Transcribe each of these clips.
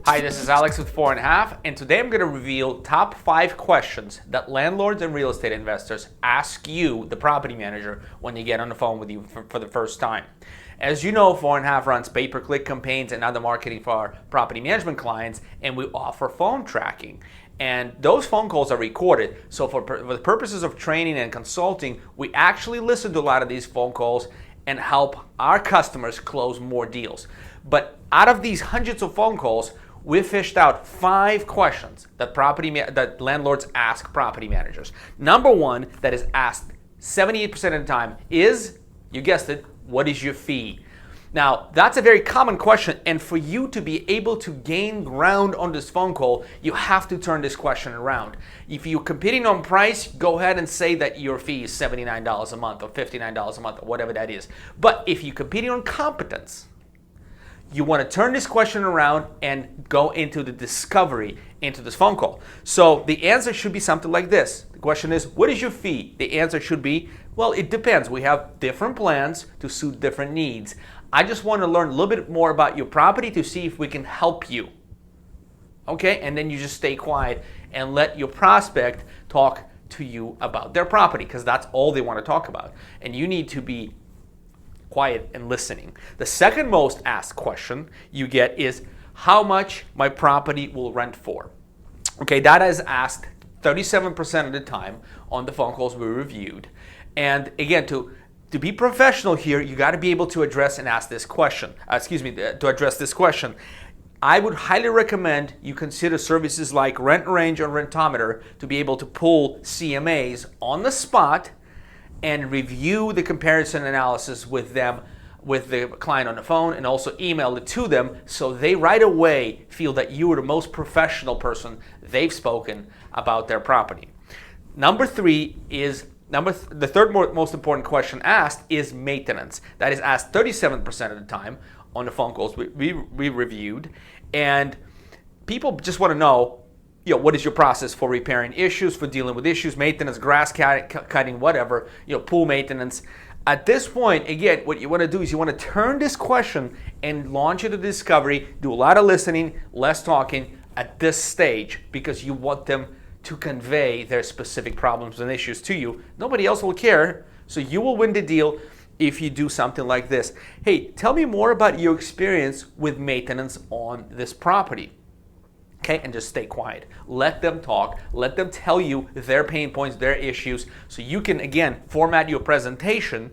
Hi, this is Alex with Fourandhalf, and today I'm going to reveal top 5 questions that landlords and real estate investors ask you, the property manager, when they get on the phone with you for the first time. As you know, Fourandhalf runs pay-per-click campaigns and other marketing for our property management clients, and we offer phone tracking. And those phone calls are recorded, so for the purposes of training and consulting, we actually listen to a lot of these phone calls and help our customers close more deals. But out of these hundreds of phone calls, we fished out 5 questions that landlords ask property managers. Number one that is asked 78% of the time is, you guessed it, what is your fee? Now, that's a very common question, and for you to be able to gain ground on this phone call, you have to turn this question around. If you're competing on price, go ahead and say that your fee is $79 a month or $59 a month or whatever that is. But if you're competing on competence, you want to turn this question around and go into the discovery into this phone call. So the answer should be something like this. The question is, what is your fee? The answer should be, well, it depends. We have different plans to suit different needs. I just want to learn a little bit more about your property to see if we can help you. Okay, and then you just stay quiet and let your prospect talk to you about their property, because that's all they want to talk about. And you need to be quiet and listening. The second most asked question you get is how much my property will rent for. Okay, that is asked 37% of the time on the phone calls we reviewed. And again, to be professional here, you got to be able to address and ask this question. To address this question, I would highly recommend you consider services like Rent Range or Rentometer to be able to pull CMAs on the spot and review the comparison analysis with them, with the client on the phone, and also email it to them so they right away feel that you are the most professional person they've spoken about their property. Number 3 is, the third most important question asked is maintenance. That is asked 37% of the time on the phone calls we reviewed. And people just want to know, what is your process for repairing issues, for dealing with issues, maintenance, grass cutting, whatever, pool maintenance. At this point, again, what you want to do is you want to turn this question and launch it to discovery, do a lot of listening, less talking at this stage, because you want them to convey their specific problems and issues to you. Nobody else will care, so you will win the deal if you do something like this. Hey, tell me more about your experience with maintenance on this property. Okay, and just stay quiet. Let them talk. Let them tell you their pain points, their issues, so you can, again, format your presentation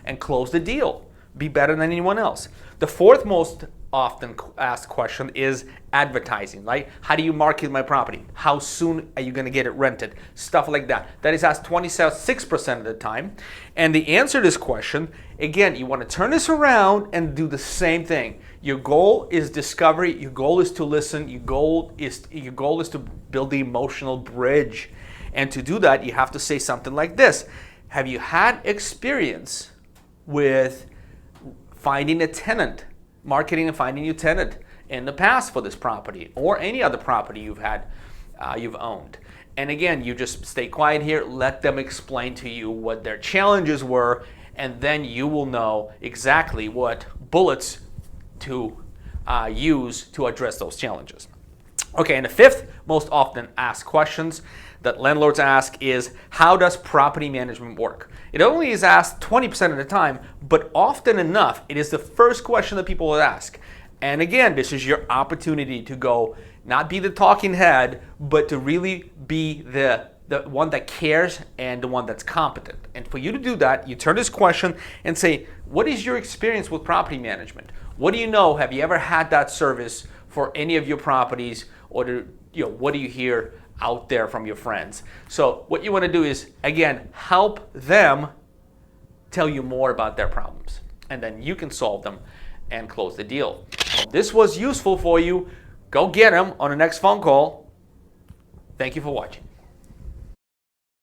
and close the deal. Be better than anyone else. The fourth most often asked question is advertising, right? How do you market my property? How soon are you going to get it rented? Stuff like that. That is asked 26% of the time. And the answer to this question, again, you want to turn this around and do the same thing. Your goal is discovery. Your goal is to listen. Your goal is to build the emotional bridge. And to do that, you have to say something like this. Have you had experience with finding a tenant, marketing and finding your tenant in the past for this property or any other property you've owned? And again, you just stay quiet here, let them explain to you what their challenges were, and then you will know exactly what bullets to use to address those challenges. Okay, and the fifth most often asked questions that landlords ask is, how does property management work? It only is asked 20% of the time, but often enough, it is the first question that people will ask. And again, this is your opportunity to go, not be the talking head, but to really be the one that cares and the one that's competent. And for you to do that, you turn this question and say, what is your experience with property management? What do you know? Have you ever had that service for any of your properties? Or what do you hear out there from your friends? So what you want to do is, again, help them tell you more about their problems, and then you can solve them and close the deal. If this was useful for you, go get them on the next phone call. Thank you for watching.